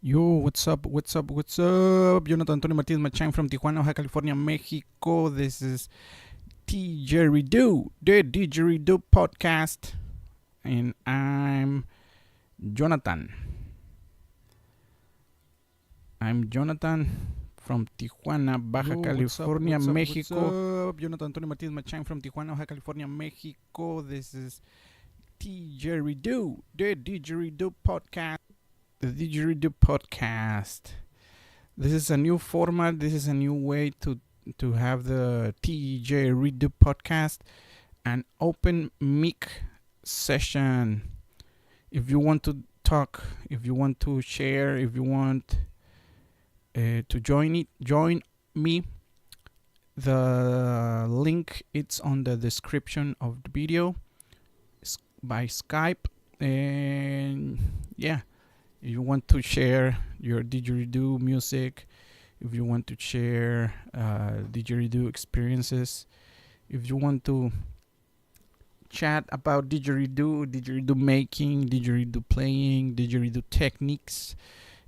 Yo, what's up? Jonathan Antonio Martinez Machine from Tijuana, Baja California, Mexico. This is Tjridoo, the Didgeridoo Podcast. And I'm Jonathan. I'm Jonathan from Tijuana, Baja California, Mexico. What's up? Jonathan Antonio Martinez Machine from Tijuana, Baja California, Mexico. This is Tjridoo, the Didgeridoo Podcast. The Didgeridoo Podcast. This is a new format. This is a new way to have the Tjridoo Podcast, an open mic session. If you want to talk, if you want to share, if you want to join me. The link it's on the description of the video by Skype, and yeah. If you want to share your didgeridoo music, if you want to share didgeridoo experiences, if you want to chat about didgeridoo making, didgeridoo playing, didgeridoo techniques,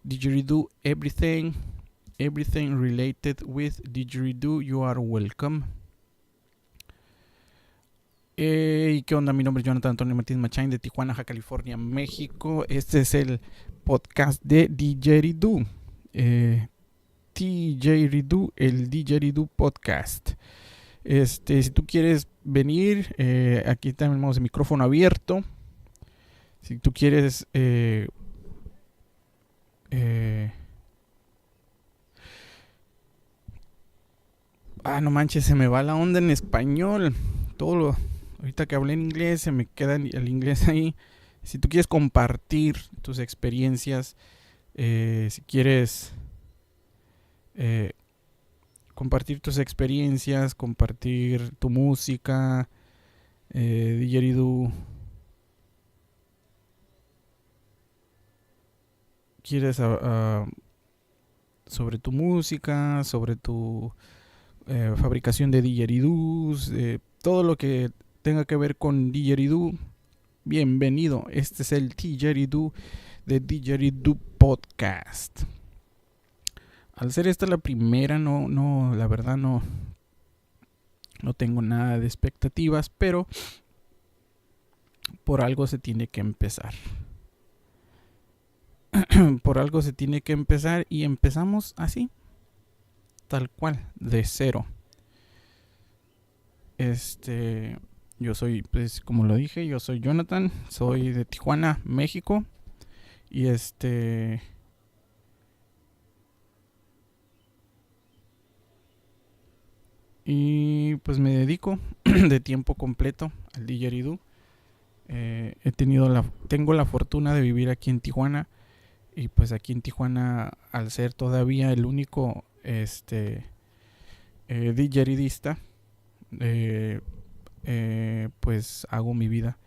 didgeridoo everything related with didgeridoo, you are welcome. Hey, ¿qué onda? Mi nombre es Jonathan Antonio Martínez Machín de Tijuana, Baja California, México. Este es el podcast de Didgeridoo. Tjridoo, el Didgeridoo Podcast. Si tú quieres venir, aquí tenemos el micrófono abierto. Si tú quieres no manches, se me va la onda en español. Ahorita que hablé en inglés, se me queda el inglés ahí. Si tú quieres compartir tus experiencias, si quieres compartir tus experiencias, compartir tu música, didgeridoo, quieres sobre tu música, sobre tu fabricación de didgeridoos, todo lo que tenga que ver con didgeridoo, bienvenido. Este es el Tjridoo de Didgeridoo Podcast. Al ser esta la primera, la verdad no tengo nada de expectativas, pero por algo se tiene que empezar. Por algo se tiene que empezar y empezamos así, tal cual, de cero. Yo soy, pues como lo dije, yo soy Jonathan, soy de Tijuana, México, y pues me dedico de tiempo completo al didgeridoo. Tengo la fortuna de vivir aquí en Tijuana, y pues aquí en Tijuana, al ser todavía el único didgeridista, pues hago mi vida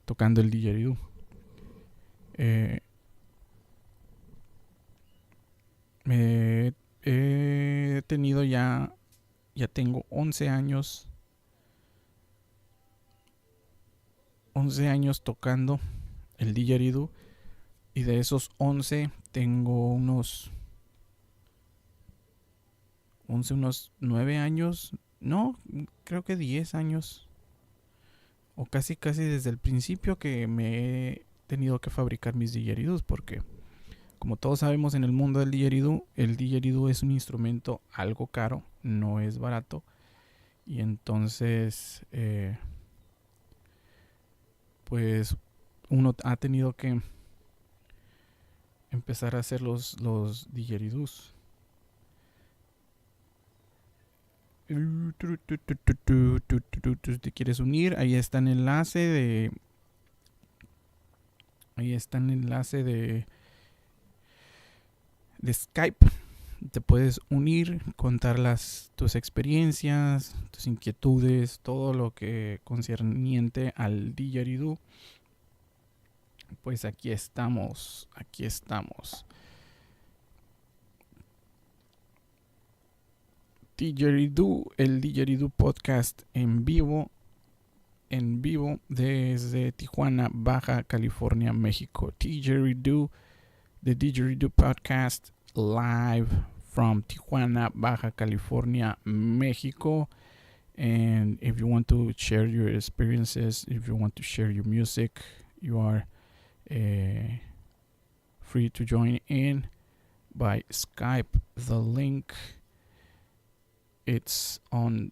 tocando el didgeridoo. He tenido ya tengo 11 años tocando el didgeridoo, y de esos 11 tengo unos 9 años, no, creo que 10 años, o casi desde el principio que me he tenido que fabricar mis didgeridoos, porque como todos sabemos, en el mundo del didgeridoo, el didgeridoo es un instrumento algo caro, no es barato, y entonces pues uno ha tenido que empezar a hacer los didgeridoos. Si te quieres unir, ahí está el enlace de Skype. Te puedes unir, contar tus experiencias, tus inquietudes, todo lo que concerniente al didgeridoo. Pues aquí estamos. Tjridoo, el Didgeridoo Podcast en vivo desde Tijuana, Baja California, México. Tjridoo the Didgeridoo Podcast live from Tijuana, Baja California, Mexico. And if you want to share your experiences, if you want to share your music, you are free to join in by Skype. The link, it's on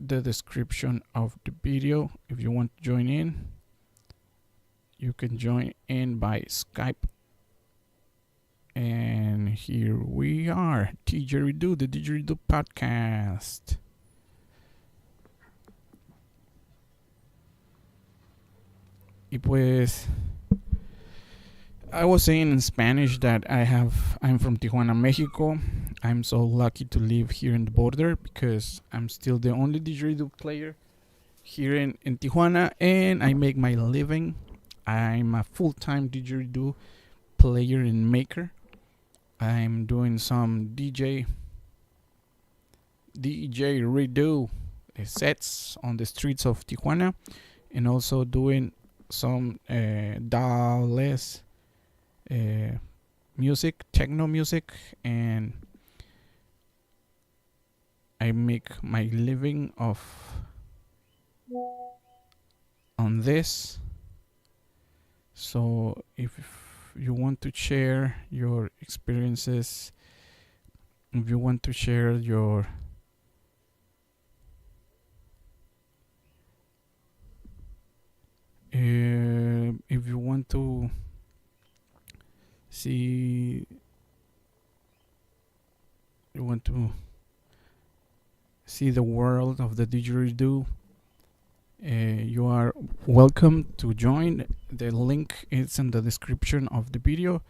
the description of the video. If you want to join in, you can join in by Skype. And here we are, Tjridoo, the Didgeridoo Podcast. Y pues, I was saying in Spanish that I'm from Tijuana, Mexico. I'm so lucky to live here in the border because I'm still the only Didgeridoo player here in Tijuana, and I make my living. I'm a full-time Didgeridoo player and maker. I'm doing some Didgeridoo sets on the streets of Tijuana, and also doing some DAWless music, techno music, and I make my living on this. So if you want to share your experiences, if you want to share your if you want to see the world of the Didgeridoo, you are welcome to join. The link is in the description of the video.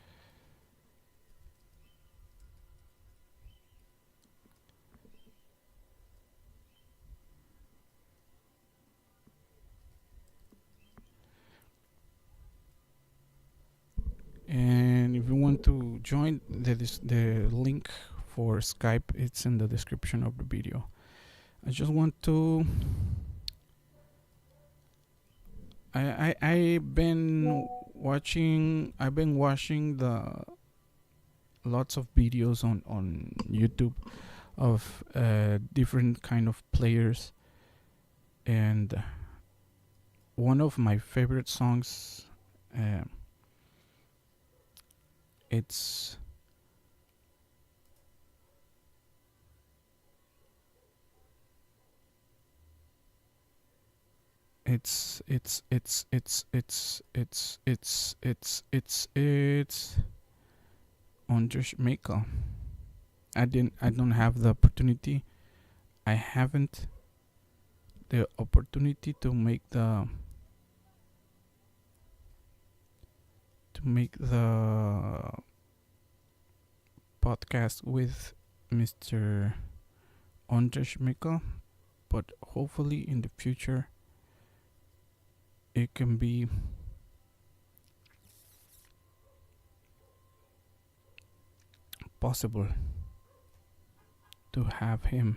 And if you want to join, the link for Skype, it's in the description of the video. I just want to I've been watching the lots of videos on YouTube of different kind of players, and one of my favorite songs, it's on Jamaica. I don't have the opportunity. I haven't the opportunity to make the podcast with Mr. Andre Jamaica, but hopefully in the future it can be possible to have him.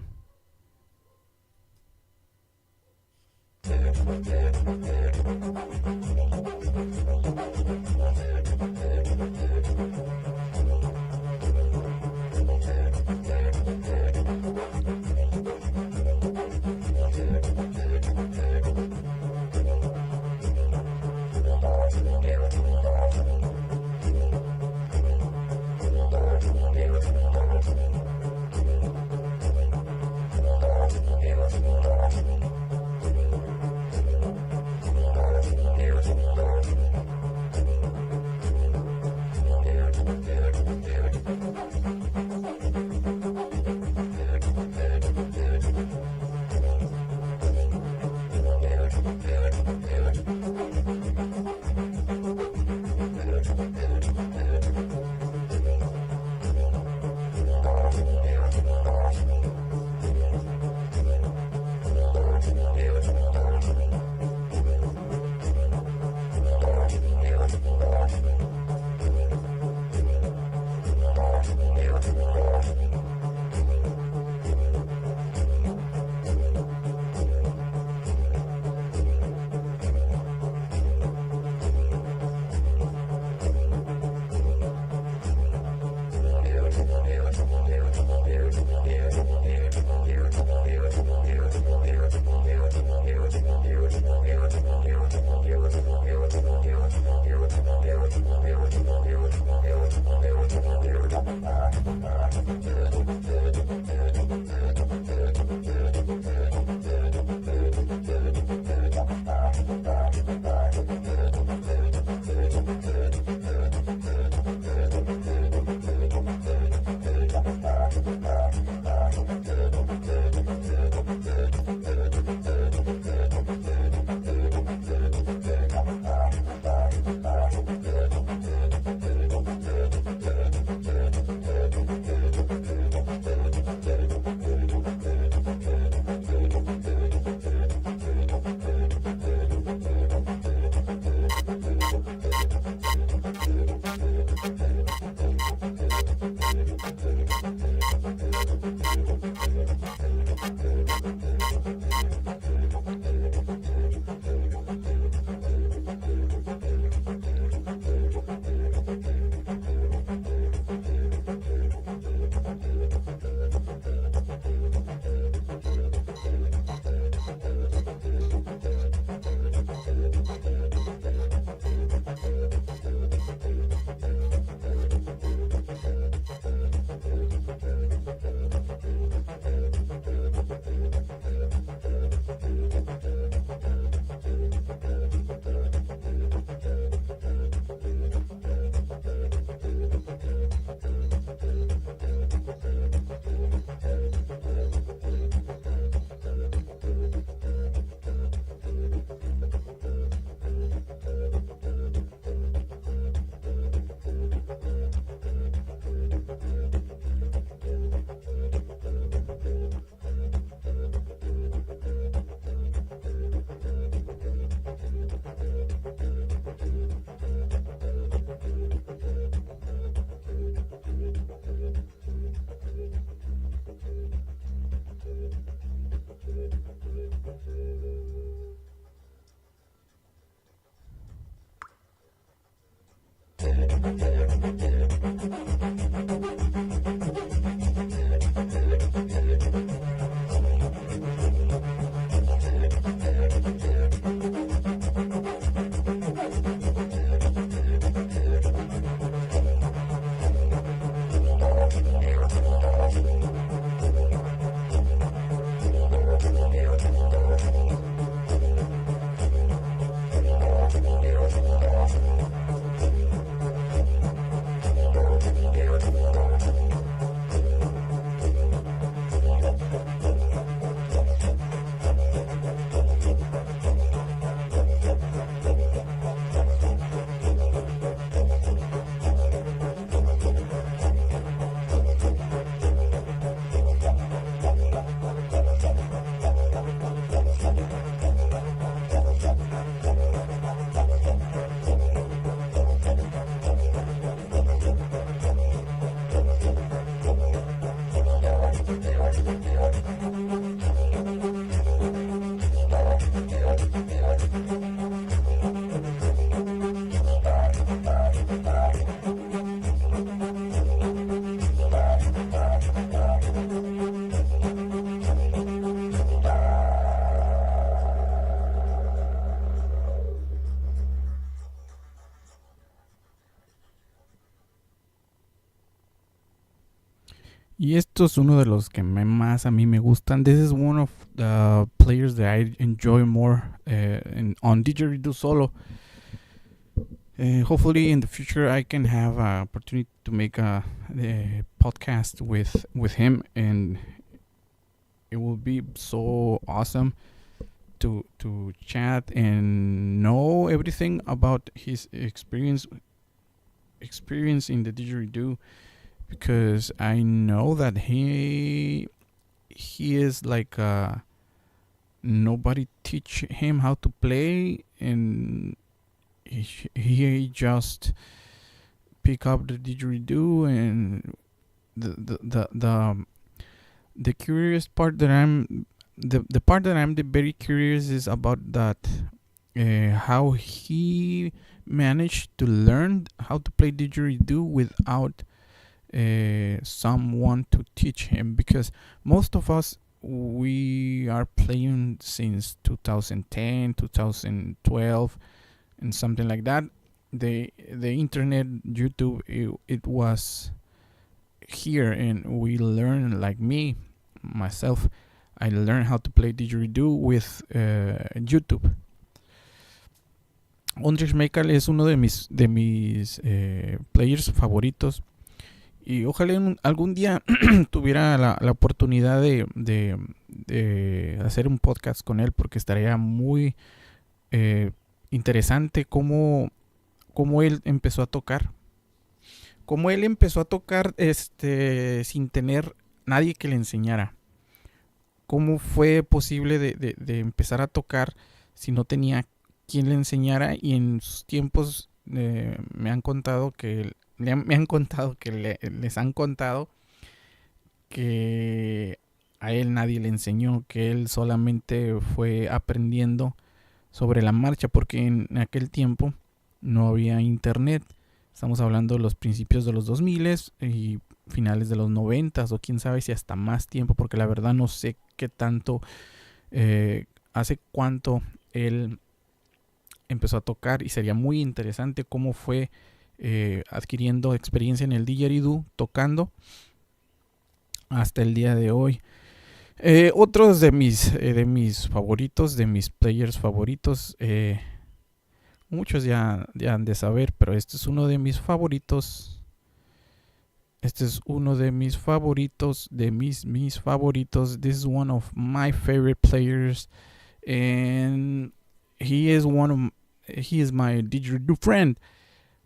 Y esto es uno de los que más a mí me gustan. This is one of the players that I enjoy more on Didgeridoo solo. Hopefully in the future I can have an opportunity to make a podcast with him, and it will be so awesome to chat and know everything about his experience in the Didgeridoo, because I know that he is like nobody teach him how to play, and he just pick up the Didgeridoo. And the curious part that I'm the part that I'm very curious is about that how he managed to learn how to play Didgeridoo without someone to teach him, because most of us, we are playing since 2010 2012 and something like that. The internet, YouTube, it was here and we learn, like myself, I learned how to play Didgeridoo with YouTube. Ondrej Mekal es uno de mis players favoritos. Y ojalá algún día tuviera la oportunidad de hacer un podcast con él, porque estaría muy interesante cómo él empezó a tocar. Cómo él empezó a tocar sin tener nadie que le enseñara. Cómo fue posible de empezar a tocar si no tenía quien le enseñara. Y en sus tiempos les han contado que a él nadie le enseñó, que él solamente fue aprendiendo sobre la marcha, porque en aquel tiempo no había internet. Estamos hablando de los principios de los 2000 y finales de los 90, o quién sabe si hasta más tiempo, porque la verdad no sé qué tanto, hace cuánto él empezó a tocar, y sería muy interesante cómo fue adquiriendo experiencia en el Didgeridoo, tocando hasta el día de hoy. Otros de mis favoritos, de mis players favoritos, muchos ya han de saber, pero este es uno de mis favoritos. Este es uno de mis favoritos, mis favoritos. This is one of my favorite players, and he is my Didgeridoo friend,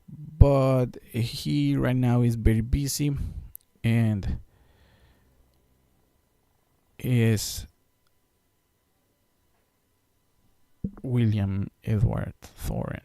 but he right now is very busy, and is William Edward Thoren.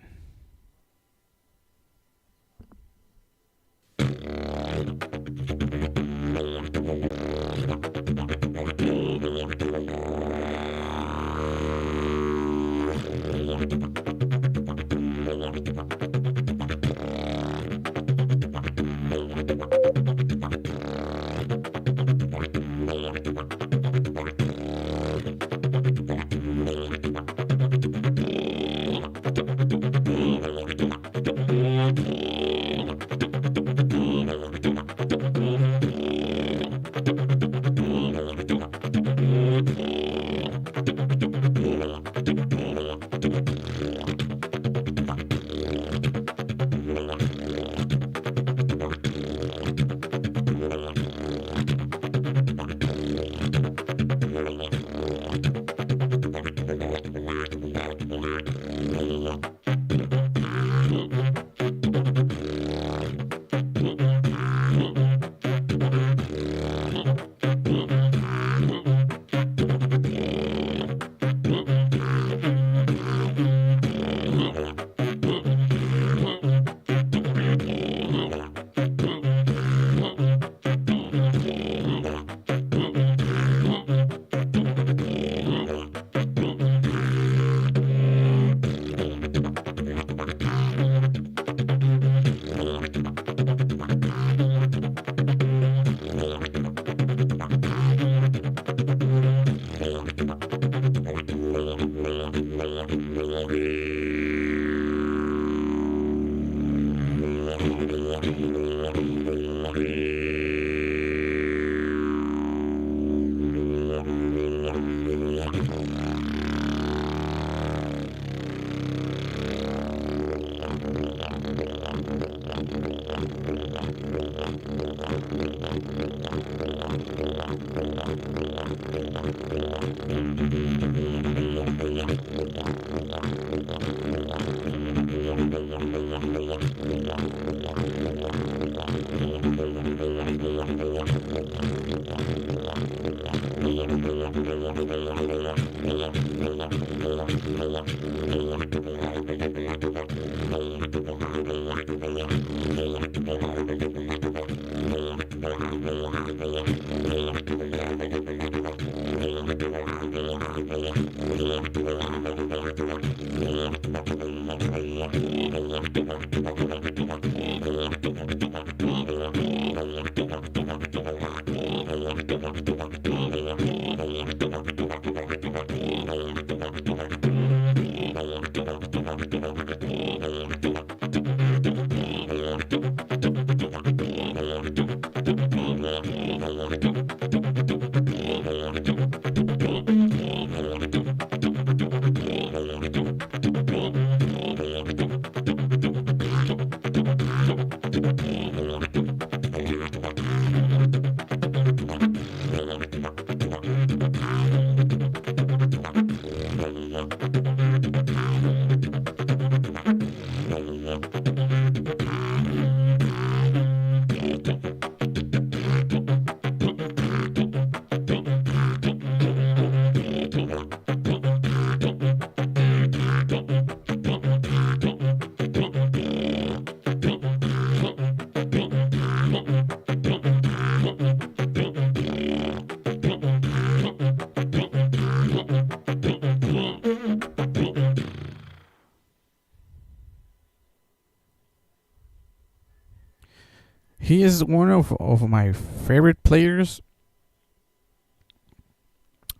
He is one of my favorite players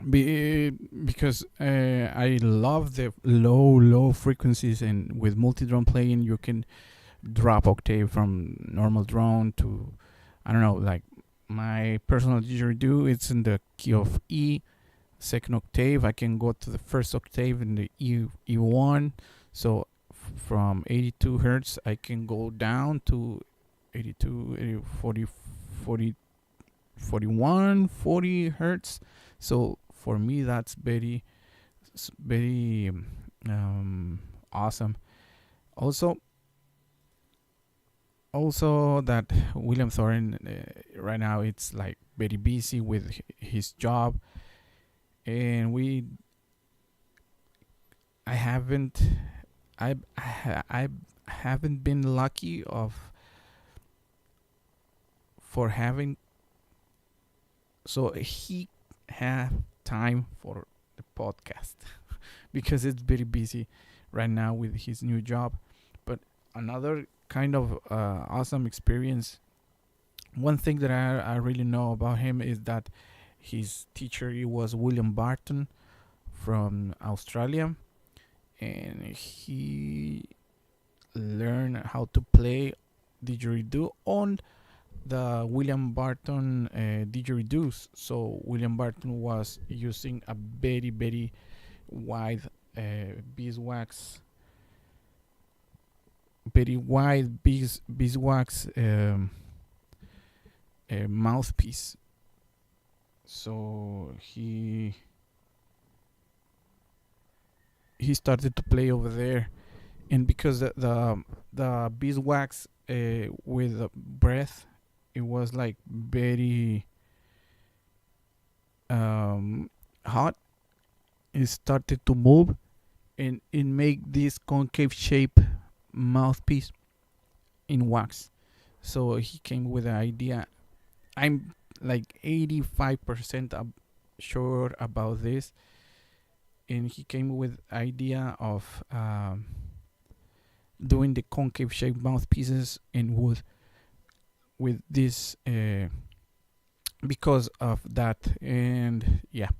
because I love the low frequencies, and with multi-drone playing you can drop octave from normal drone to, I don't know, like my personal didgeridoo, it's in the key of E, second octave. I can go to the first octave in the E1. So from 82 hertz I can go down to 82, 40, 40, 41, 40 hertz. So for me that's very awesome. Also that William Thorne right now it's like very busy with his job, and I haven't been lucky of for having, so he have time for the podcast because it's very busy right now with his new job. But another kind of awesome experience, one thing that I really know about him is that his teacher was William Barton from Australia, and he learned how to play didgeridoo on the William Barton didgeridoos. So William Barton was using a very wide beeswax, mouthpiece. So he started to play over there, and because the beeswax with the breath, it was like very hot. It started to move, and it made this concave shape mouthpiece in wax. So he came with the idea. I'm like 85% sure about this, and he came with idea of doing the concave shaped mouthpieces in wood with this because of that. And yeah,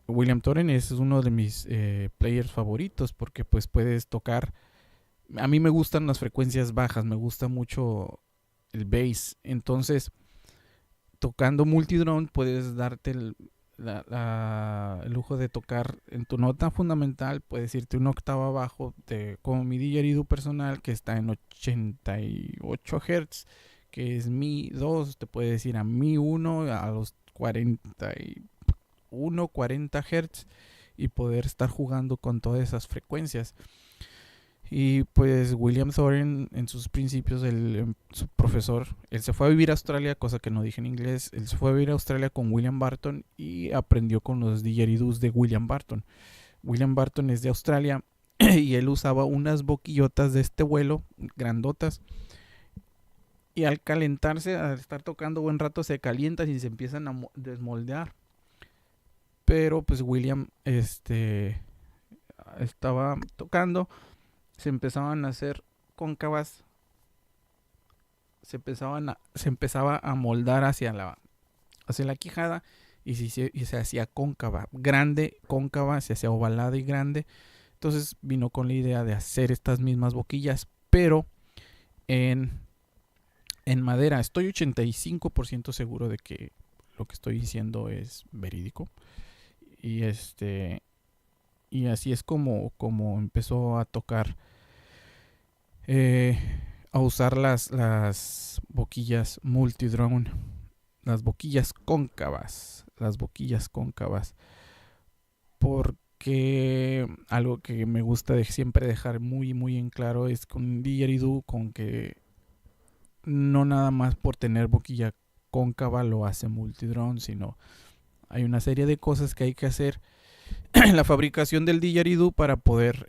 William Thoren es uno de mis players favoritos porque pues puedes tocar. A mí me gustan las frecuencias bajas, me gusta mucho el bass. Entonces, tocando multidrone puedes darte el lujo de tocar en tu nota fundamental, puedes irte una octava abajo, como mi didgeridoo personal que está en 88 Hz, que es mi 2, te puedes ir a mi 1 a los 40 Hz y poder estar jugando con todas esas frecuencias. Y pues William Thoren en sus principios, su profesor, él se fue a vivir a Australia, cosa que no dije en inglés. Él se fue a vivir a Australia con William Barton y aprendió con los didgeridoos de William Barton. William Barton es de Australia y él usaba unas boquillotas de este vuelo, grandotas, y al calentarse, al estar tocando buen rato, se calientan y se empiezan a desmoldear. Pero pues William estaba tocando, se empezaban a hacer cóncavas, se empezaba a moldar hacia la quijada y se hacía cóncava, grande, cóncava, se hacía ovalada y grande. Entonces vino con la idea de hacer estas mismas boquillas, pero en madera. Estoy 85% seguro de que lo que estoy diciendo es verídico. Y y así es como empezó a tocar, a usar las boquillas multidrone, las boquillas cóncavas, porque algo que me gusta siempre dejar muy en claro es con un didgeridoo, con que no nada más por tener boquilla cóncava lo hace multidrone, sino hay una serie de cosas que hay que hacer en la fabricación del didgeridoo para poder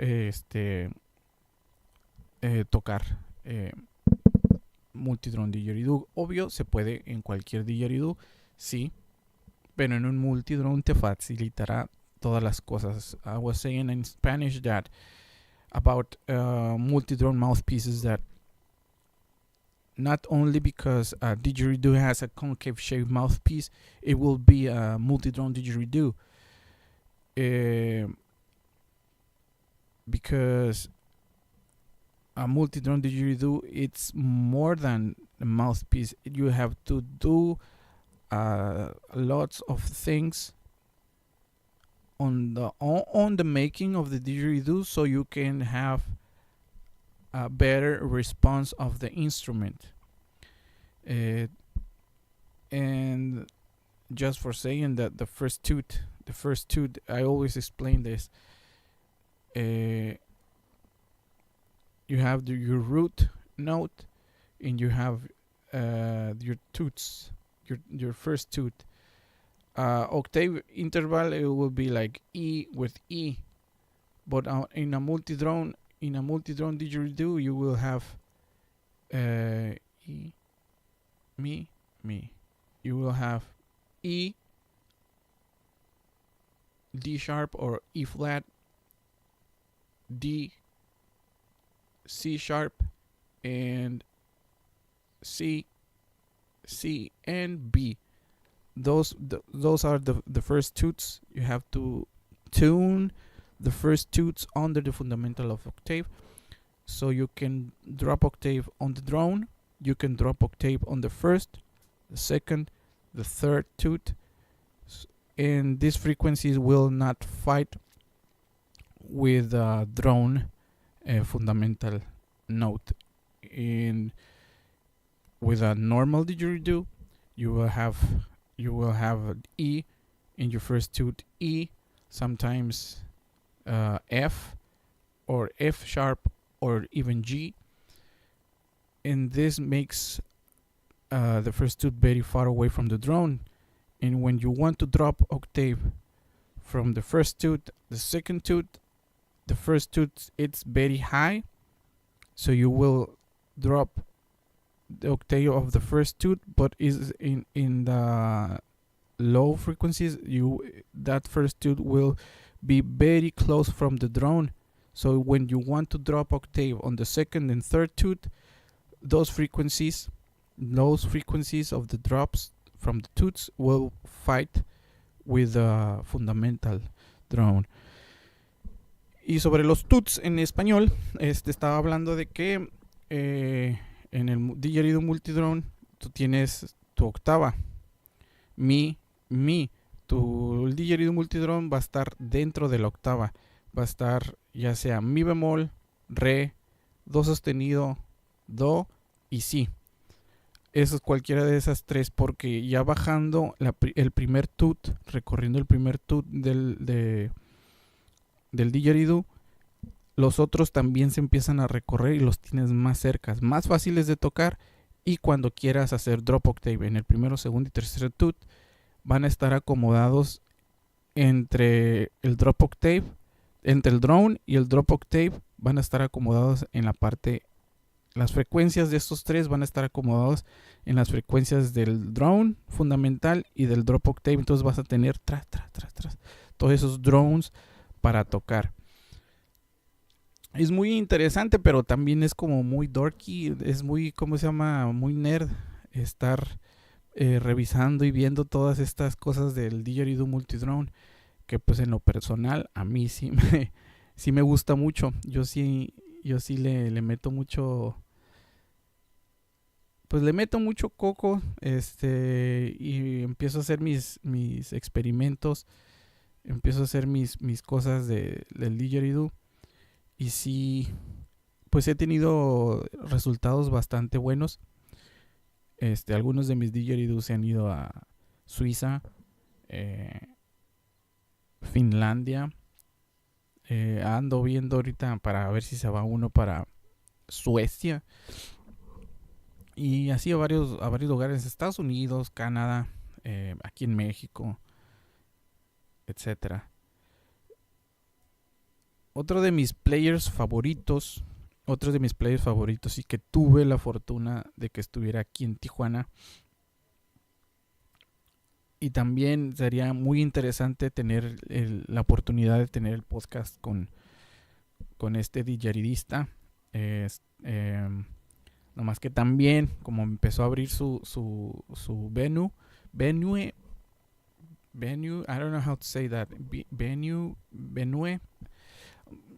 tocar multidrone didgeridoo. Obvio, se puede en cualquier didgeridoo, sí, pero en un multidrone te facilitará todas las cosas. I was saying in Spanish that about multidrone mouthpieces that not only because Didgeridoo has a concave shaped mouthpiece, it will be a multi-drone Didgeridoo. Because a multi-drone Didgeridoo, it's more than a mouthpiece. You have to do lots of things on the making of the Didgeridoo, so you can have a better response of the instrument. And just for saying that the first toot, I always explain this. You have your root note, and you have your toots, your first toot. Octave interval, it will be like E with E, but in a multi-drone Didgeridoo, you will have E, Mi. You will have E, D sharp or E flat, D, C sharp, and C, and B. Those are the first toots. You have to tune the first toots under the fundamental of octave, so you can drop octave on the drone. You can drop octave on the first, the second, the third toot, and these frequencies will not fight with a drone fundamental note. And with a normal Didgeridoo, you will have E in your first toot, E, sometimes F or F sharp or even G, and this makes the first toot very far away from the drone. And when you want to drop octave from the first toot, the second toot, the first toot, it's very high, so you will drop the octave of the first toot, but is in the low frequencies, that first toot will be very close from the drone. So when you want to drop octave on the second and third toot, those frequencies of the drops from the toots will fight with the fundamental drone. Y sobre los toots en español, estaba hablando de que en el Didgeridoo multidrone tú tienes tu octava, mi. El Didgeridoo multidrone va a estar dentro de la octava. Va a estar ya sea mi bemol, re, do sostenido, do y si. Eso es cualquiera de esas tres, porque ya bajando el primer toot, recorriendo el primer toot del Didgeridoo, los otros también se empiezan a recorrer y los tienes más cerca, más fáciles de tocar. Y cuando quieras hacer drop octave en el primero, segundo y tercer toot, van a estar acomodados entre el drop octave, entre el drone y el drop octave, van a estar acomodados en la parte. Las frecuencias de estos tres van a estar acomodados en las frecuencias del drone fundamental y del drop octave. Entonces vas a tener tras todos esos drones para tocar. Es muy interesante, pero también es como muy dorky. Es muy, muy nerd estar revisando y viendo todas estas cosas del Didgeridoo multidrone, que pues en lo personal a mí sí me gusta mucho. Yo sí le meto mucho, pues le meto mucho coco, y empiezo a hacer mis experimentos, empiezo a hacer mis cosas del Didgeridoo, y sí, pues he tenido resultados bastante buenos. Algunos de mis Didgeridoo se han ido a Suiza, Finlandia. Ando viendo ahorita para ver si se va uno para Suecia. Y así a varios lugares, Estados Unidos, Canadá, aquí en México, etcétera. Otro de mis players favoritos y que tuve la fortuna de que estuviera aquí en Tijuana. Y también sería muy interesante tener la oportunidad de tener el podcast con este didgeridista. Nomás Nomás que también, como empezó a abrir su venue, I don't know how to say that, venue,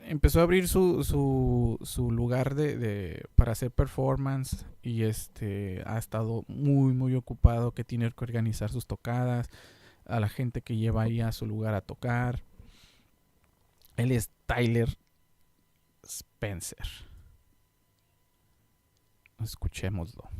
empezó a abrir su lugar para hacer performance y ha estado muy muy ocupado, que tiene que organizar sus tocadas, a la gente que lleva ahí a su lugar a tocar. Él es Tyler Spencer. Escuchémoslo.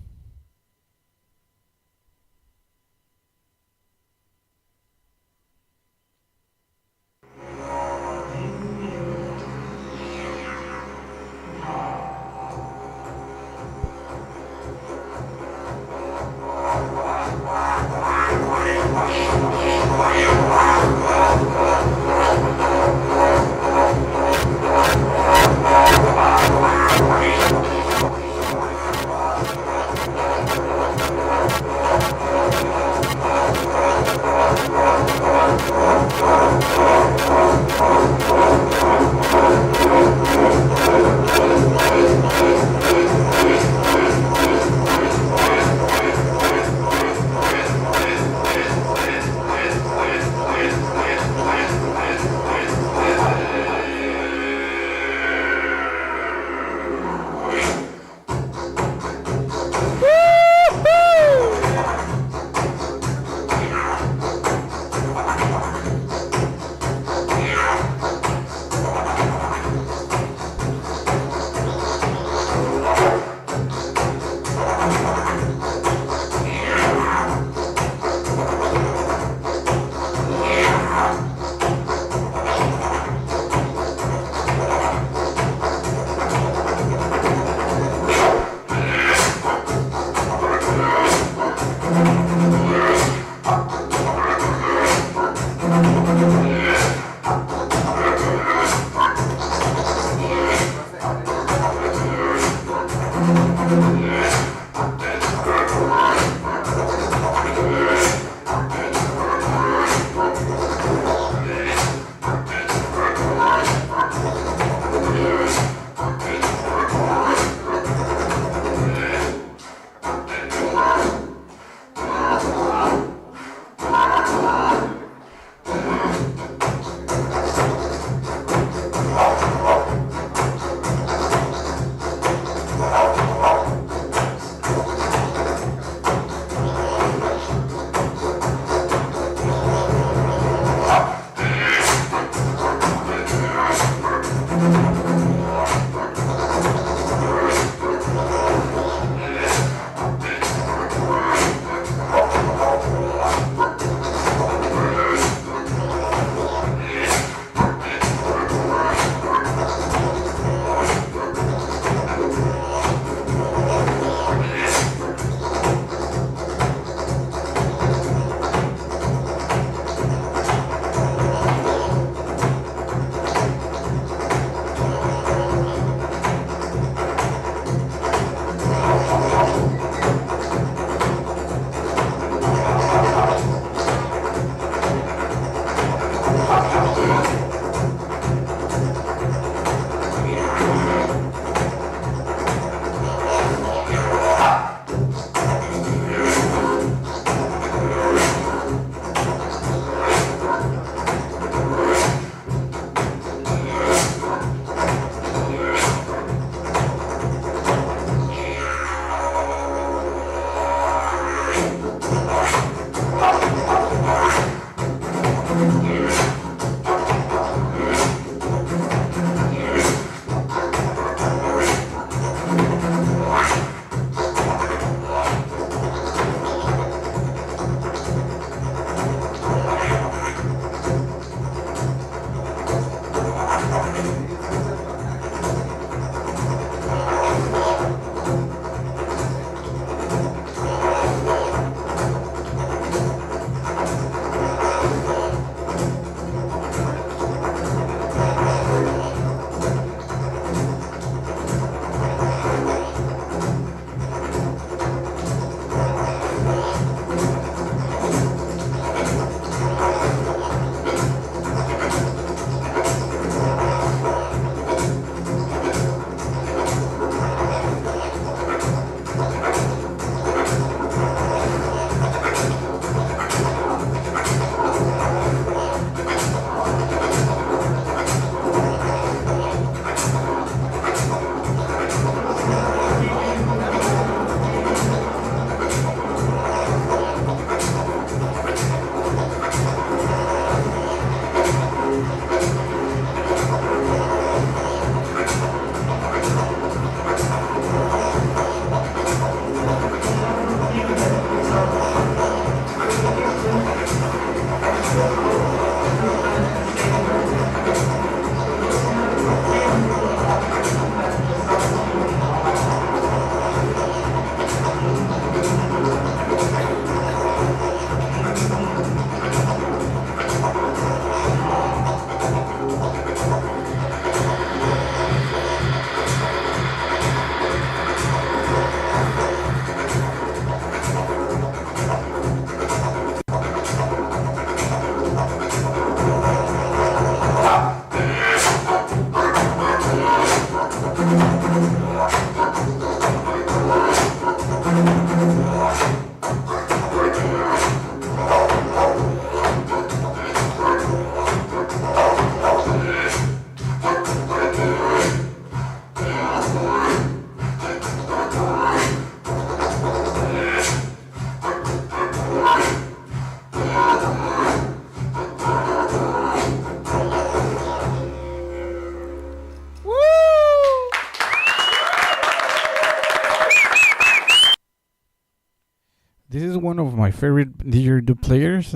This is one of my favorite didgeridoo players,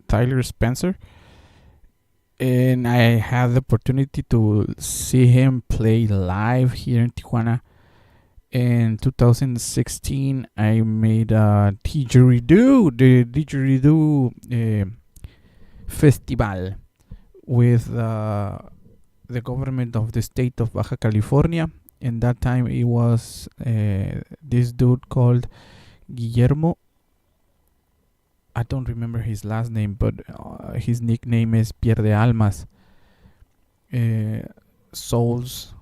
Tyler Spencer, and I had the opportunity to see him play live here in Tijuana. In 2016, I made a Tjridoo, the Didgeridoo festival with the government of the state of Baja California. In that time, it was this dude called Guillermo. I don't remember his last name, but his nickname is Pierde Almas. Souls,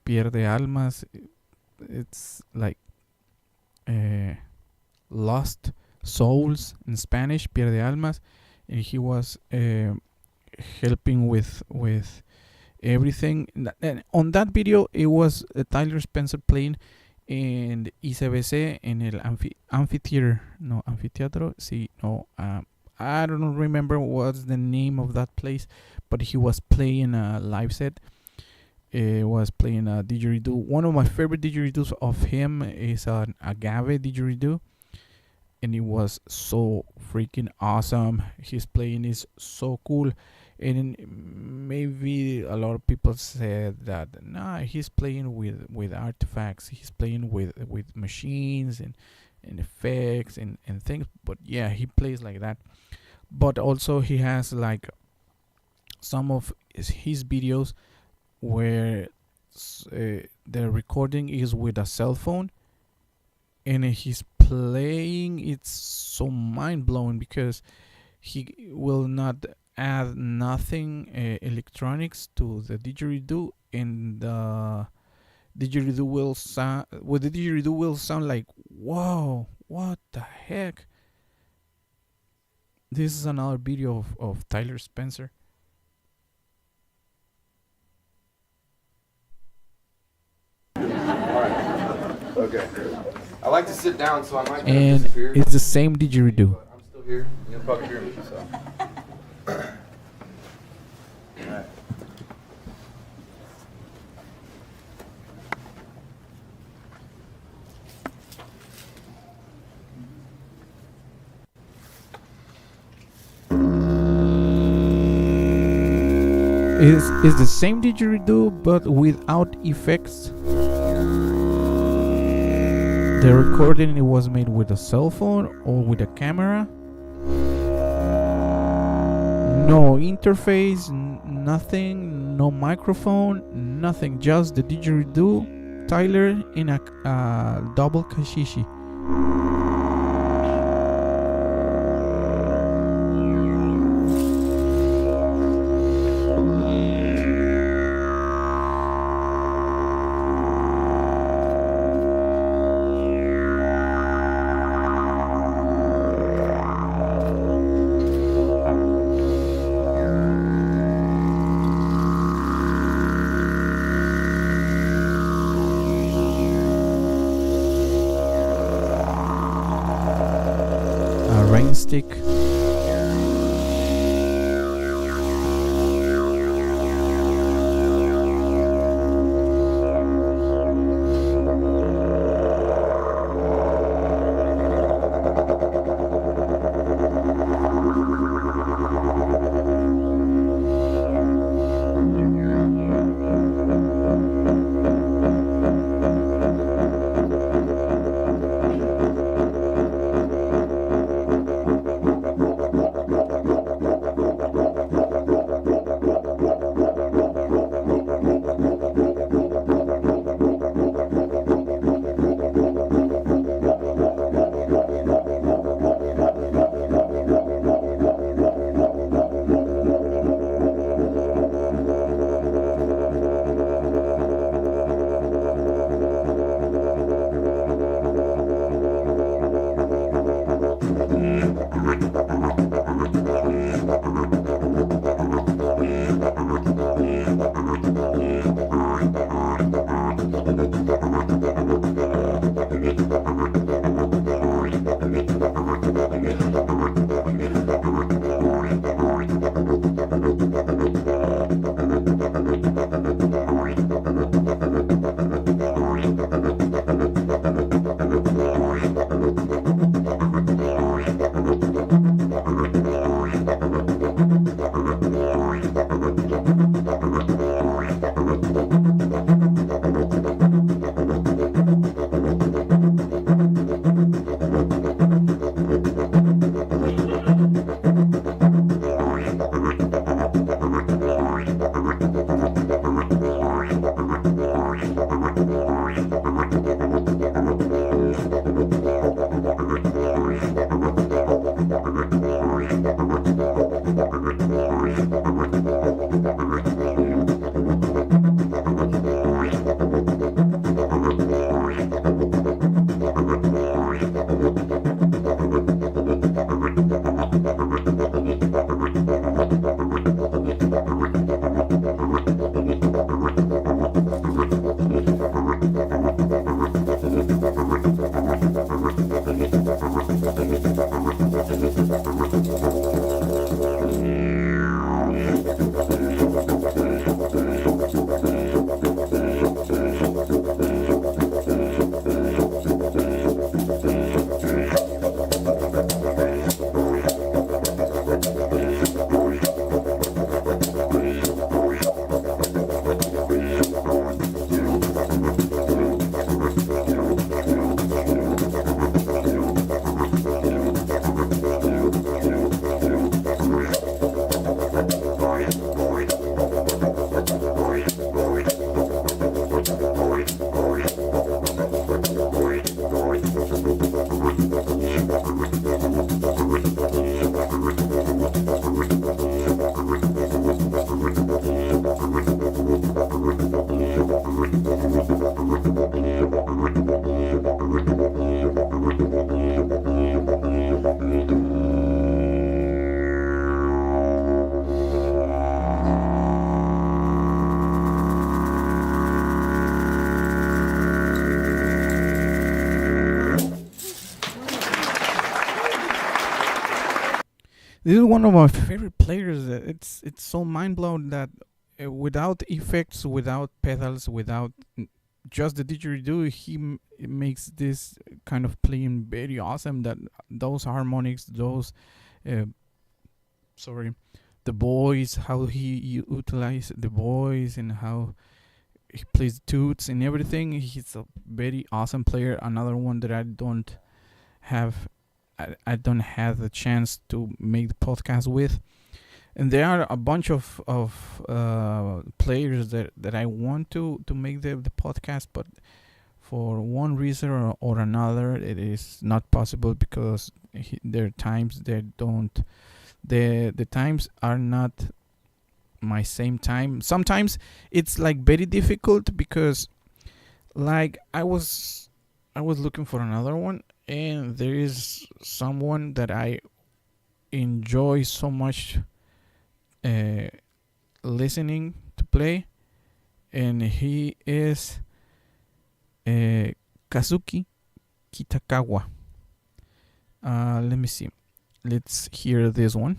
Pierde Almas. It's like lost souls in Spanish, Pierde Almas. And he was helping with everything. And on that video, it was Tyler Spencer playing in ICBC in el amphitheater. No, amphitheatro. Sí, no. I don't remember what's the name of that place, but he was playing a live set. Was playing a didgeridoo. One of my favorite didgeridoos of him is an agave didgeridoo, and it was so freaking awesome. His playing is so cool, and maybe a lot of people said that he's playing with artifacts, he's playing with machines and effects and things. But yeah, he plays like that. But also he has like some of his videos where the recording is with a cell phone, and he's playing. It's so mind-blowing because he will not add nothing electronics to the didgeridoo, and the didgeridoo will sound like, whoa, what the heck. This is another video of Tyler Spencer. Okay. I like to sit down, so I might And disappear. it's the same didgeridoo. But I'm still here. You'll probably hear me, so. Alright. It's the same didgeridoo but without effects. The recording, it was made with a cell phone or with a camera. No interface, nothing, no microphone, nothing. Just the didgeridoo, Tyler in a double kashishi. Rain stick. This is one of my favorite players. It's so mind blowing that without effects, without pedals, without just the didgeridoo, makes this kind of playing very awesome. That those harmonics, those the voice, how he utilizes the voice and how he plays toots and everything. He's a very awesome player. Another one that I don't have the chance to make the podcast with. And there are a bunch of players that I want to make the podcast, but for one reason or another, it is not possible because there are times that don't. The times are not my same time. Sometimes it's like very difficult because, like, I was looking for another one, and there is someone that I enjoy so much listening to play, and he is Kazuki Kitakawa. Let me see. Let's hear this one.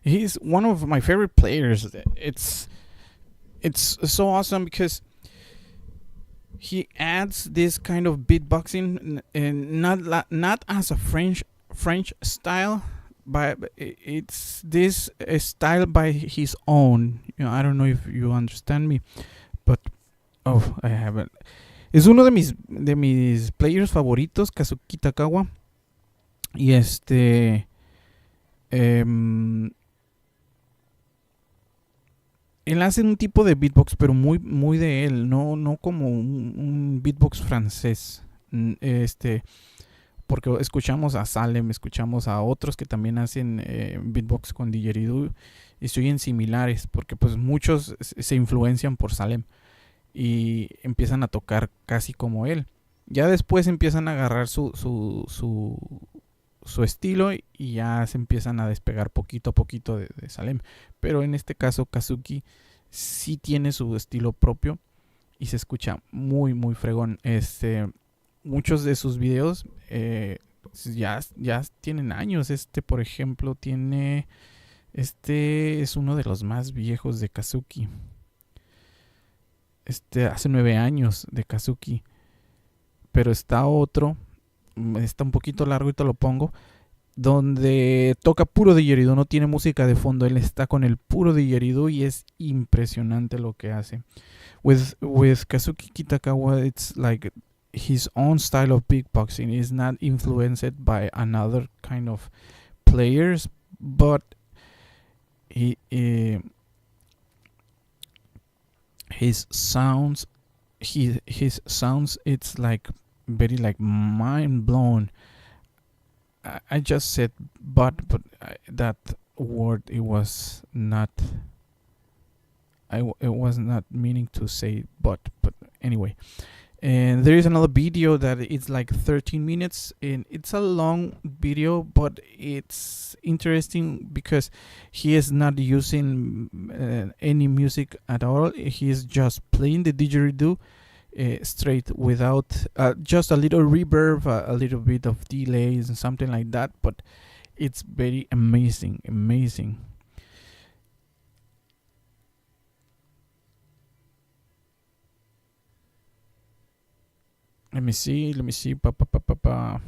he's one of my favorite players. It's so awesome because he adds this kind of beatboxing, and not as a French style, but it's this style by his own. I don't know if you understand me, but I haven't. Es uno de mis players favoritos, Kazuki Takawa. Y él hace un tipo de beatbox, pero muy de él, no como un beatbox francés. Porque escuchamos a Salem, escuchamos a otros que también hacen beatbox con Didgeridoo y se oyen similares, porque pues muchos se influencian por Salem y empiezan a tocar casi como él. Ya después empiezan a agarrar su estilo y ya se empiezan a despegar poquito a poquito de Salem. Pero en este caso Kazuki sí tiene su estilo propio y se escucha muy muy fregón. Muchos de sus videos ya tienen años. Por ejemplo tiene es uno de los más viejos de Kazuki. Hace 9 años de Kazuki. Pero está otro, está un poquito largo y te lo pongo, donde toca puro Didgeridoo, no tiene música de fondo, él está con el puro Didgeridoo y es impresionante lo que hace. With Kazuki Kitakawa, it's like his own style of beatboxing. Is not influenced by another kind of players, but his sounds, it's like very like mind blown. I just said but that word, it was not meaning to say but anyway. And there is another video that it's like 13 minutes, and it's a long video, but it's interesting because he is not using any music at all. He is just playing the Didgeridoo straight, without just a little reverb, a little bit of delays and something like that, but it's very amazing. Let me see. Pa.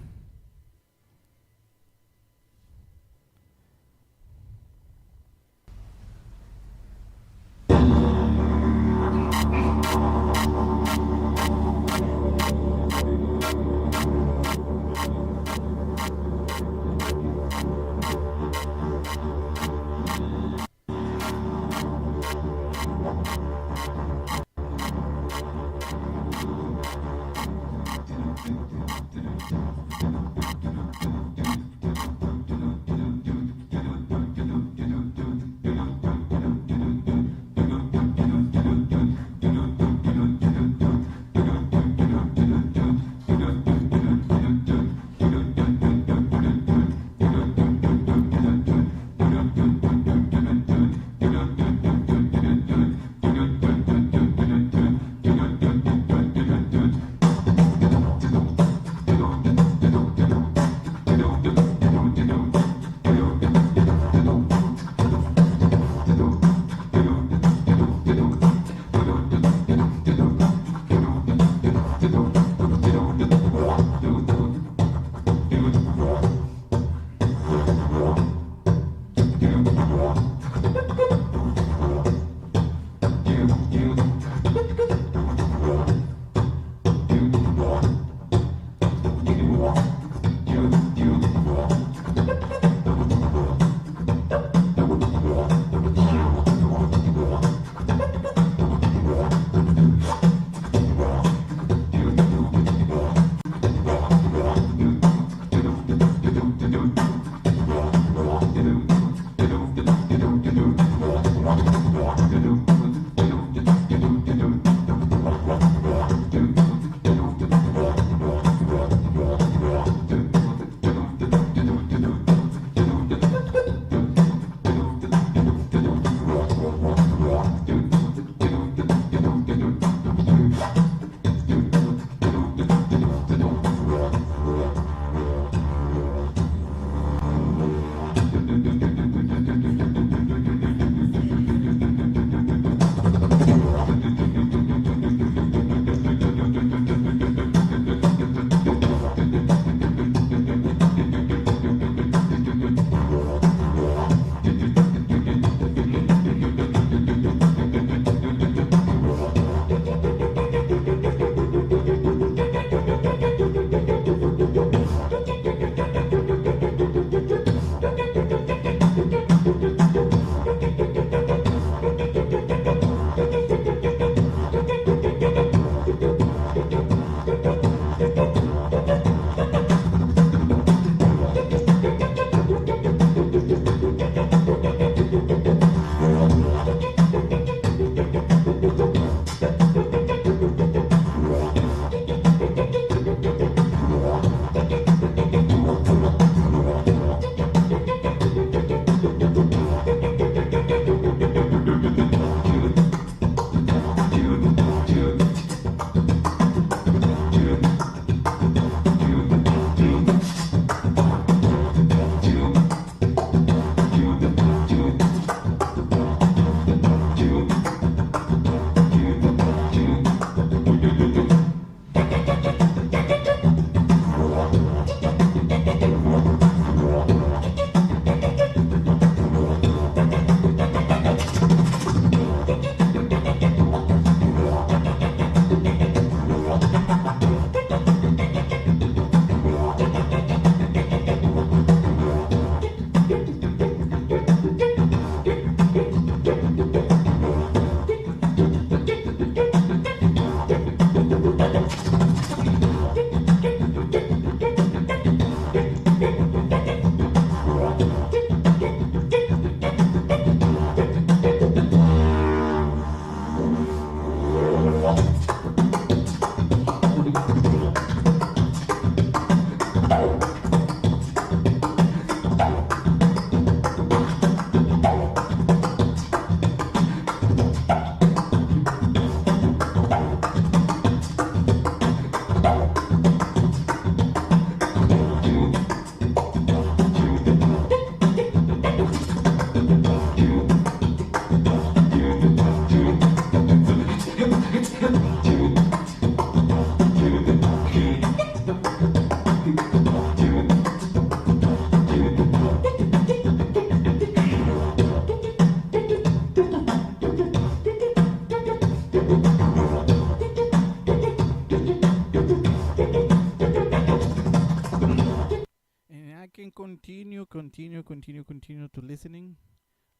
continue to listening.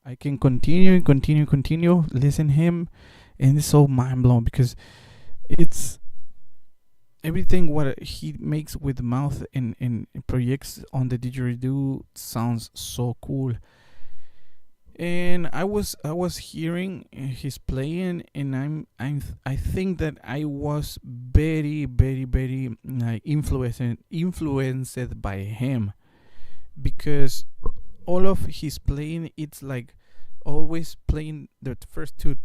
I can continue listen him, and it's so mind blowing because it's everything what he makes with the mouth and projects on the didgeridoo sounds so cool. And I was hearing his playing, and I think that I was very like influenced by him, because all of his playing, it's like always playing the first two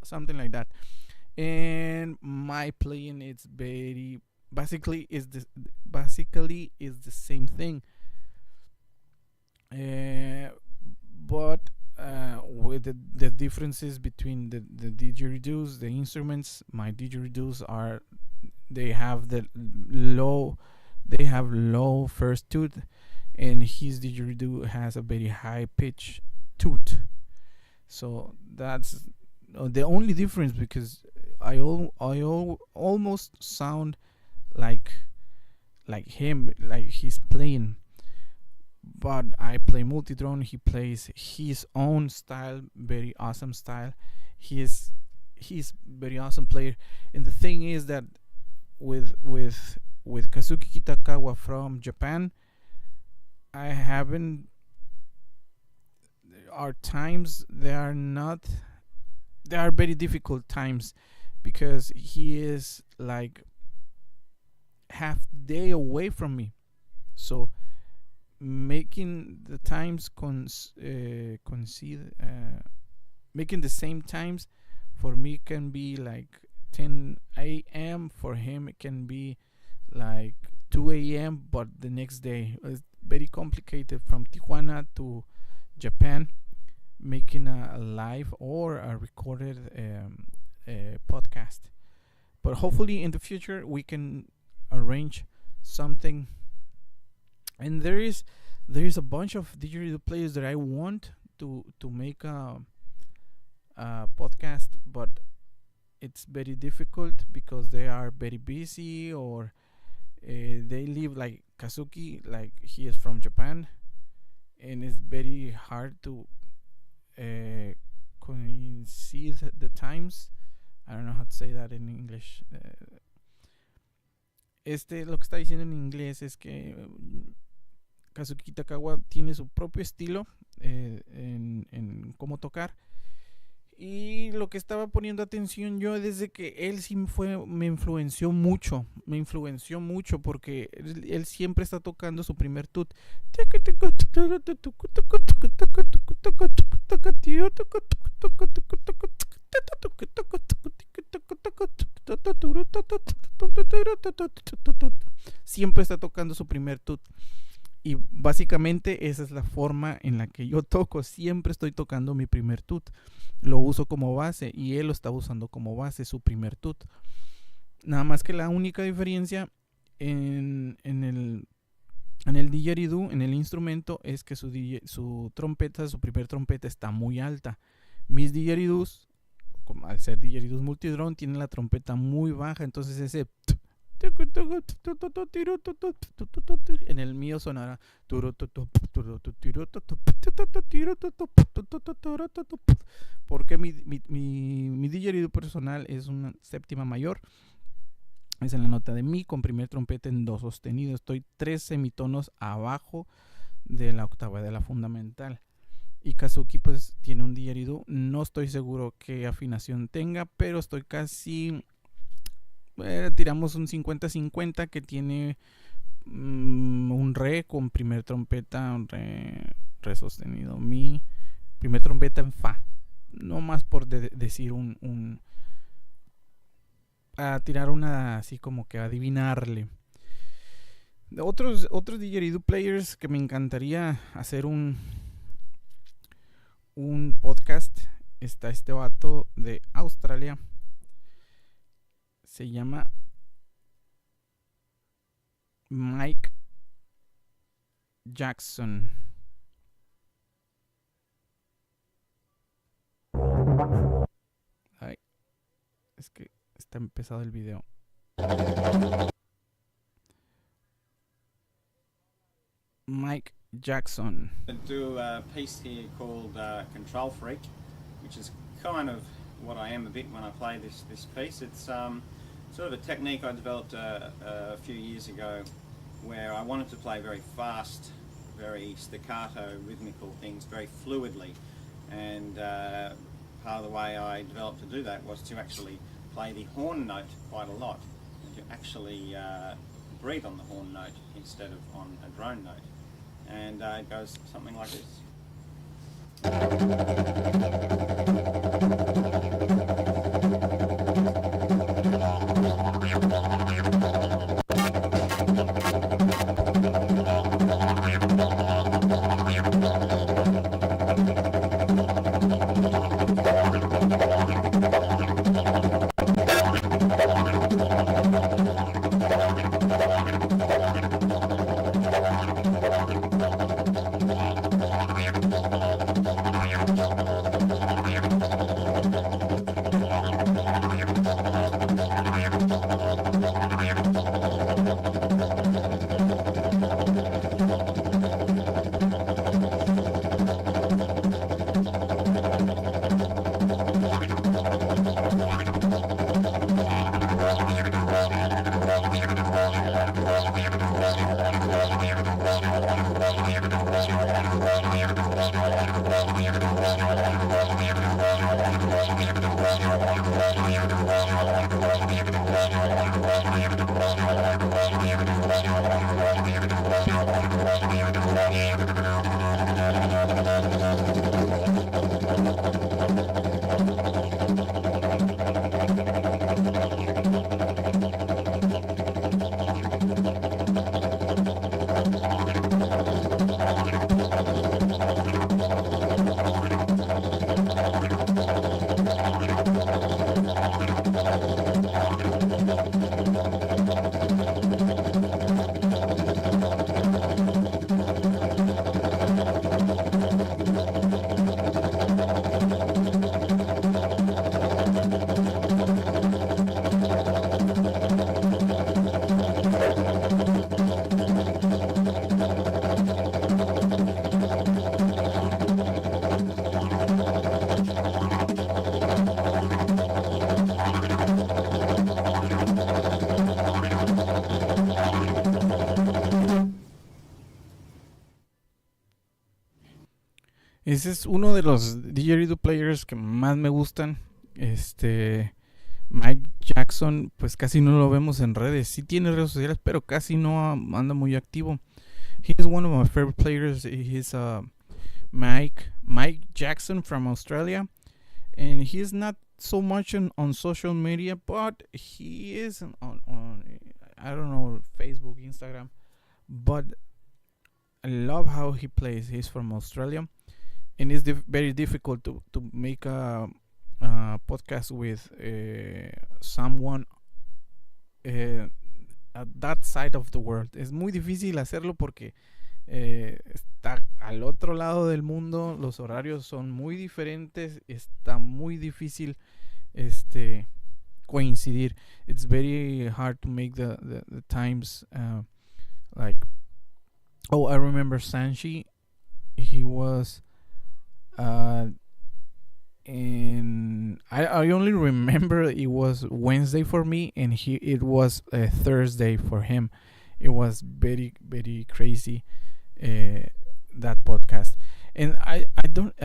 something like that. And my playing is very basically is the same thing, but with the differences between the didgeridoos, the instruments. My didgeridoos are they have low first tooth, and his didgeridoo has a very high pitch tooth. So that's the only difference, because I almost sound like him, like he's playing, but I play multi-drone. He plays his own style, very awesome style. He's very awesome player. And the thing is that with Kazuki Kitakawa from Japan, I haven't. Our times they are very difficult times, because he is like half day away from me. So making the times making the same times for me can be like 10 a.m. For him it can be like 2 a.m. but the next day. It's very complicated from Tijuana to Japan. making a live or a recorded podcast. But hopefully in the future we can arrange something. And there is a bunch of Didgeridoo players that I want to make a podcast, but it's very difficult because they are very busy, or they live like Kazuki, like he is from Japan, and it's very hard to coincide the times. I don't know how to say that in English. Lo que está diciendo en inglés es que Kazuki Takawa tiene su propio estilo en cómo tocar. Y lo que estaba poniendo atención yo desde que él sí me influenció mucho porque él siempre está tocando su primer tut. Siempre está tocando su primer tut. Y básicamente esa es la forma en la que yo toco. Siempre estoy tocando mi primer tut. Lo uso como base y él lo está usando como base, su primer tut. Nada más que la única diferencia en el didgeridoo, en el instrumento, es que su trompeta, su primer trompeta está muy alta. Mis didgeridoos, al ser didgeridoos multidrone, tienen la trompeta muy baja, entonces ese en el mío sonará. Porque mi didgeridoo personal es una séptima mayor. Es en la nota de mi con primer trompeta en do sostenido. Estoy 3 semitonos abajo de la octava de la fundamental. Y Kazuki pues tiene un didgeridoo. No estoy seguro qué afinación tenga, pero estoy casi... tiramos un 50-50, que tiene un re con primer trompeta, un re sostenido, mi primer trompeta en fa, no más por decir a tirar una así como que adivinarle. Otros didgeridoo players que me encantaría hacer un podcast, está este vato de Australia. Se llama Mike Jackson. Ay, es que está empezado el video. Mike Jackson. I do a piece here called Control Freak, which is kind of what I am a bit when I play this piece. It's sort of a technique I developed a few years ago, where I wanted to play very fast, very staccato, rhythmical things very fluidly, and part of the way I developed to do that was to actually play the horn note quite a lot, and to actually breathe on the horn note instead of on a drone note, and it goes something like this. Ese es uno de los Didgeridoo players que más me gustan. Mike Jackson, pues casi no lo vemos en redes. Sí tiene redes sociales, pero casi no anda muy activo. He is one of my favorite players. He's Mike Jackson from Australia, and he's not so much on social media, but he is on I don't know, Facebook, Instagram. But I love how he plays. He's from Australia, and it's very difficult to make a podcast with someone at that side of the world. Es muy difícil hacerlo porque está al otro lado del mundo, los horarios son muy diferentes, está muy difícil coincidir. It's very hard to make the times like, oh, I remember Sanchi. He was and I only remember it was Wednesday for me, and it was Thursday for him. It was very, very crazy, that podcast. And I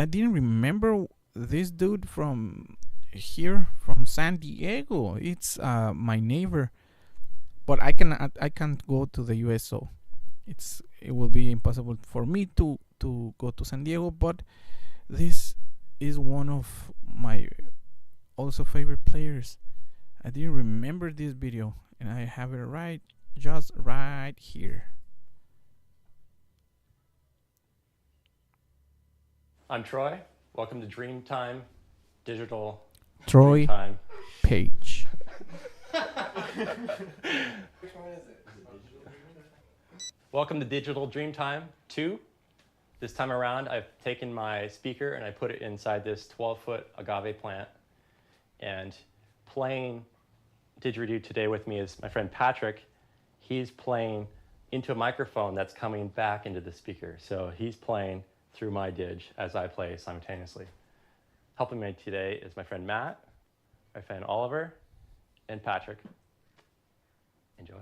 didn't remember this dude from here, from San Diego. It's my neighbor, but I can't go to the US, so it will be impossible for me to go to San Diego. But this is one of my also favorite players. I didn't remember this video, and I have it just right here. I'm Troy. Welcome to Dreamtime Digital. Troy Dreamtime. Page. Which one is it? Welcome to Digital Dreamtime 2. This time around, I've taken my speaker and I put it inside this 12-foot agave plant. And playing Didgeridoo today with me is my friend Patrick. He's playing into a microphone that's coming back into the speaker. So he's playing through my Didge as I play simultaneously. Helping me today is my friend Matt, my friend Oliver, and Patrick. Enjoy.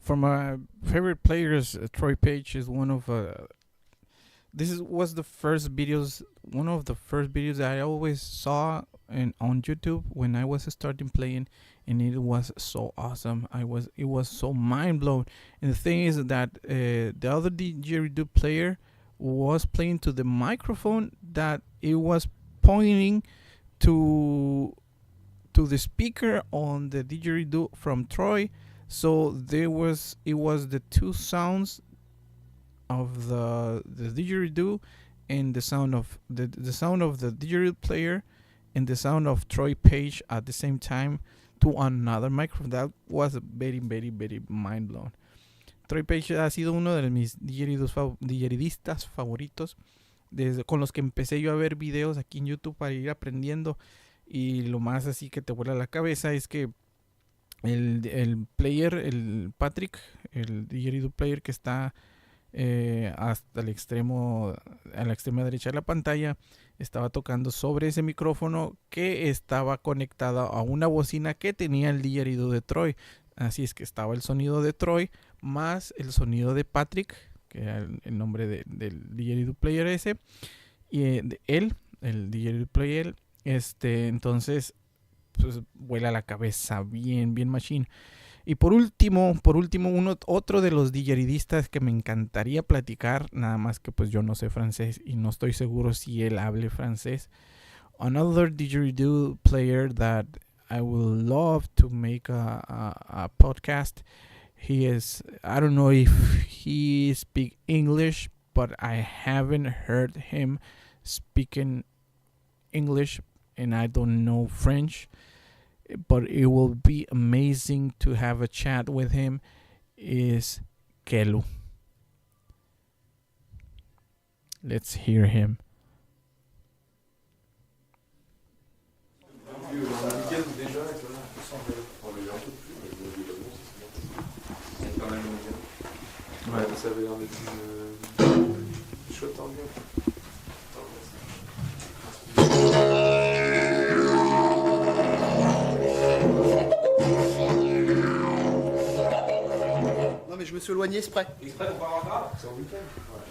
from my favorite players, Troy Page is one of was the first videos, one of the first videos that I always saw on YouTube when I was starting playing, and it was so awesome. It was so mind blown. And the thing is that the other Didgeridoo player was playing to the microphone that it was pointing to the speaker on the Didgeridoo from Troy. So it was the two sounds of the Didgeridoo, and the sound of the sound of the Didgeridoo player and the sound of Troy Page at the same time to another microphone. That was very, very, very mind blown. Troy Page ha sido uno de mis didgeridistas favoritos, con los que empecé yo a ver videos aquí en YouTube para ir aprendiendo. Y lo más así que te vuela la cabeza es que el player, el Patrick, el Didgeridoo player que está hasta a la extrema derecha de la pantalla, estaba tocando sobre ese micrófono que estaba conectado a una bocina que tenía el Didgeridoo de Troy. Así es que estaba el sonido de Troy más el sonido de Patrick, que era el nombre del Didgeridoo player ese, y el Didgeridoo player. Entonces, pues vuela la cabeza bien machine. Y por último, otro de los didgeridistas que me encantaría platicar, nada más que pues yo no sé francés y no estoy seguro si él hable francés. Another Didgeridoo player that I would love to make a podcast. I don't know if he speaks English, but I haven't heard him speaking English, and I don't know French, but it will be amazing to have a chat with him. Is Kelu. Let's hear him. Ouais, ça avait l'air d'être une chouette ambiance. Non mais je me suis éloigné exprès. Exprès pour pas avoir grave. C'est en week-end. Ouais.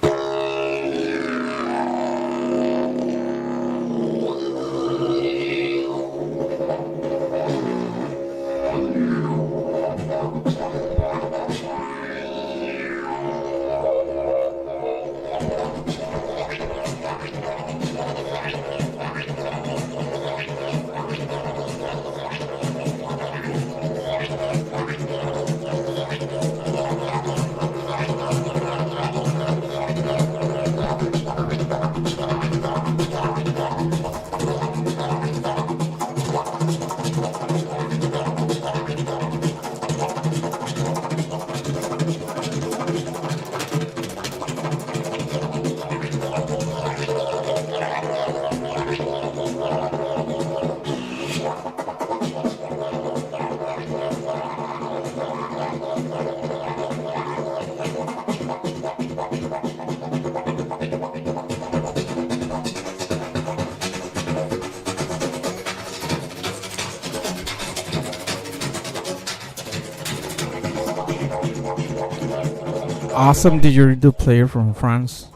Awesome Didgeridoo player from France.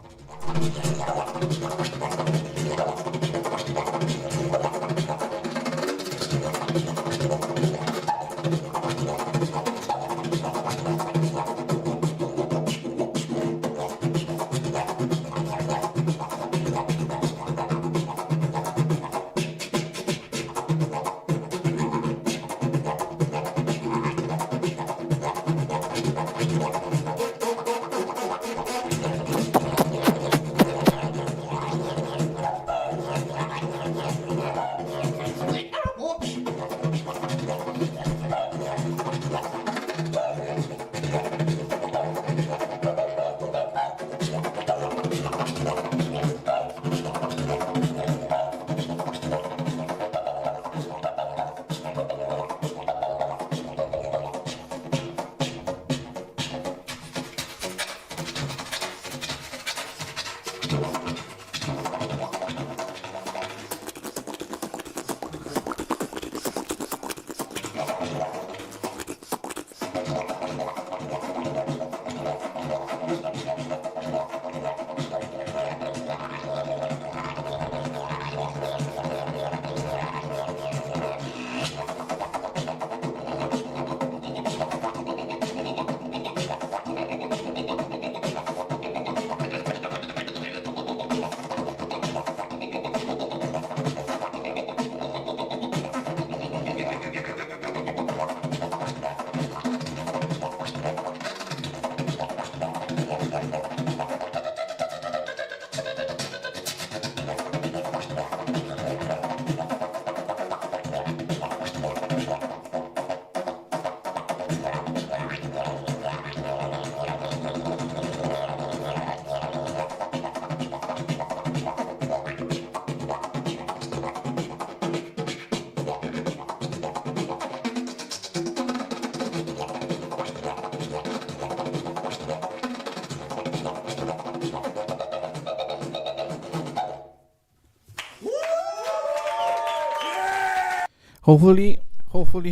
Hopefully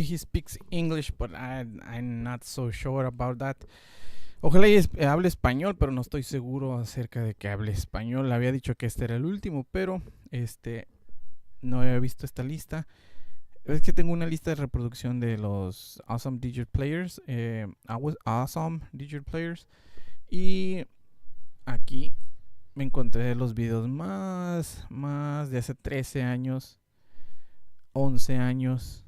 he speaks English, but I'm not so sure about that. Ojalá hable español, pero no estoy seguro acerca de que hable español. Había dicho que este era el último, pero no había visto esta lista. Es que tengo una lista de reproducción de los Awesome Didgeridoo Players, y aquí me encontré los videos más de hace 13 años, 11 años.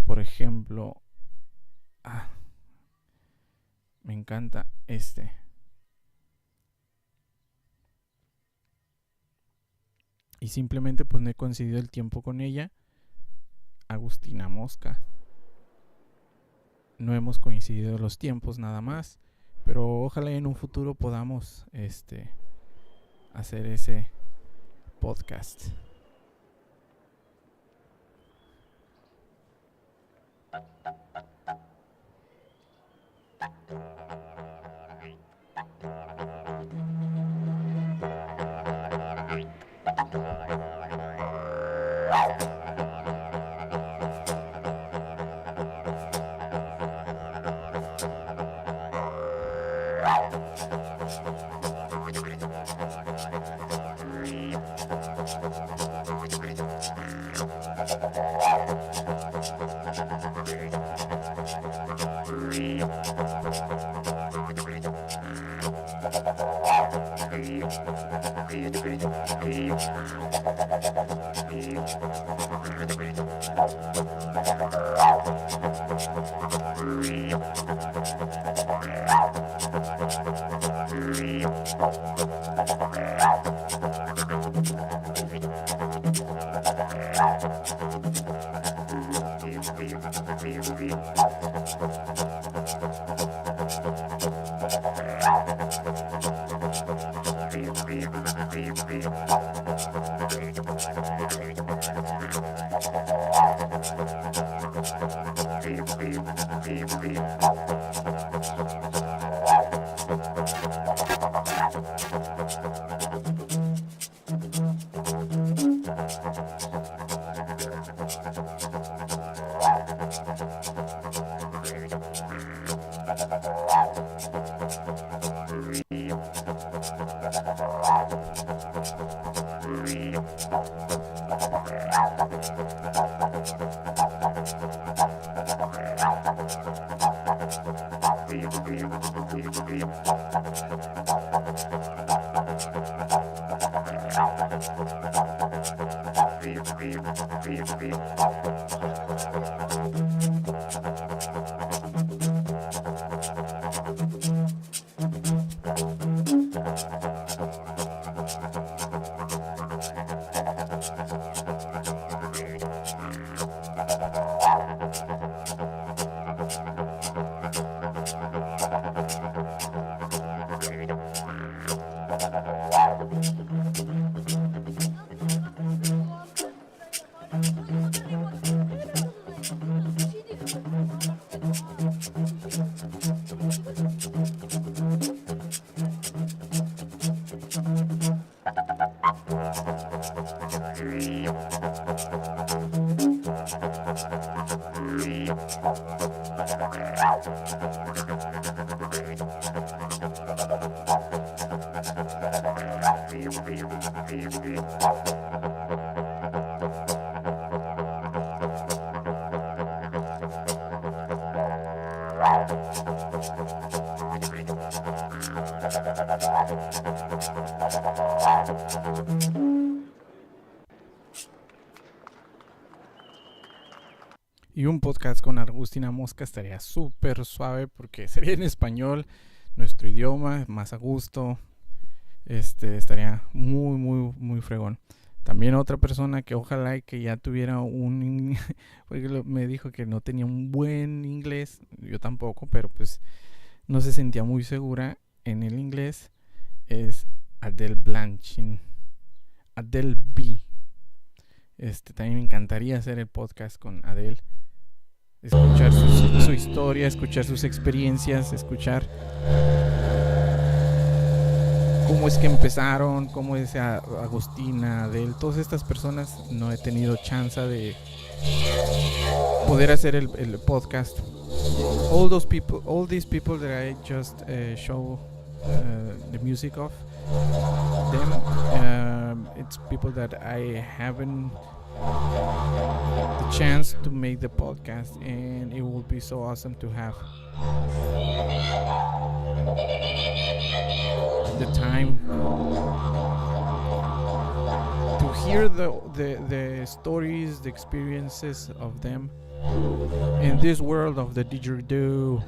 Por ejemplo, me encanta este. Y simplemente pues no he coincidido el tiempo con ella. Agustina Mosca. No hemos coincidido los tiempos nada más. Pero ojalá en un futuro podamos hacer ese podcast. Y un podcast con Agustina Mosca estaría súper suave porque sería en español, nuestro idioma, más a gusto. Estaría muy fregón. También otra persona que ojalá y que ya tuviera porque me dijo que no tenía un buen inglés, yo tampoco, pero pues no se sentía muy segura en el inglés, es Adele Blanchin. Adele B. También me encantaría hacer el podcast con Adele. Escuchar su historia, escuchar sus experiencias, escuchar cómo es que empezaron, cómo es Agustina, Adel, todas estas personas. No he tenido chance de poder hacer el podcast. All these people that I just show the music of them, it's people that I haven't the chance to make the podcast, and it will be so awesome to have the time to hear the stories, the experiences of them in this world of the didgeridoo.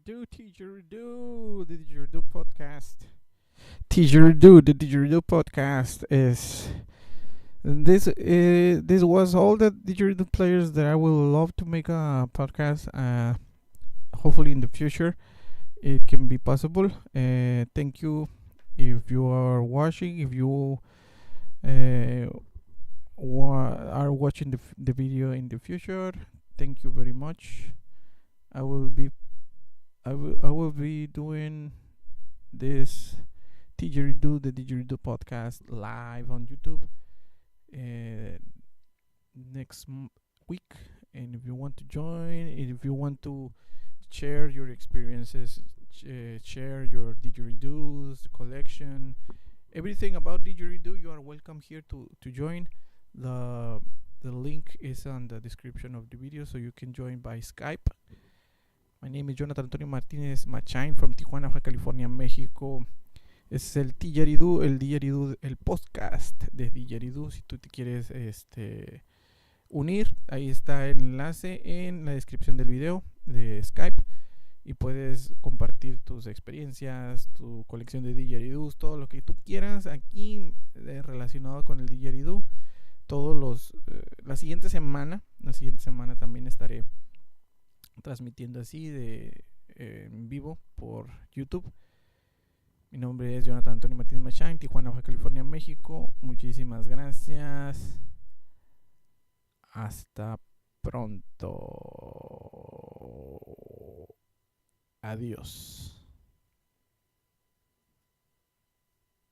Tjridoo, the Didgeridoo Podcast. Tjridoo, the Didgeridoo Podcast is this was all the Didgeridoo players that I will love to make a podcast. Hopefully in the future it can be possible. Thank you if you are watching. If you are watching the video in the future, thank you very much. I will be doing this Tjridoo, the Didgeridoo podcast, live on YouTube next week. And if you want to join, and if you want to share your experiences, share your Didgeridoos collection, everything about Didgeridoo, you are welcome here to join. The link is on the description of the video, so you can join by Skype. My name is Jonathan Antonio Martinez Machain from Tijuana, Baja California, México. Es el Tjridoo, el podcast de Didgeridoo. Si tú te quieres unir, ahí está el enlace en la descripción del video de Skype. Y puedes compartir tus experiencias, tu colección de Didgeridoos, todo lo que tú quieras aquí relacionado con el Didgeridoo. La siguiente semana también estaré transmitiendo así en vivo por YouTube. Mi nombre es Jonathan Antonio Martínez Machain, Tijuana, Baja California, México. Muchísimas gracias. Hasta pronto. Adiós.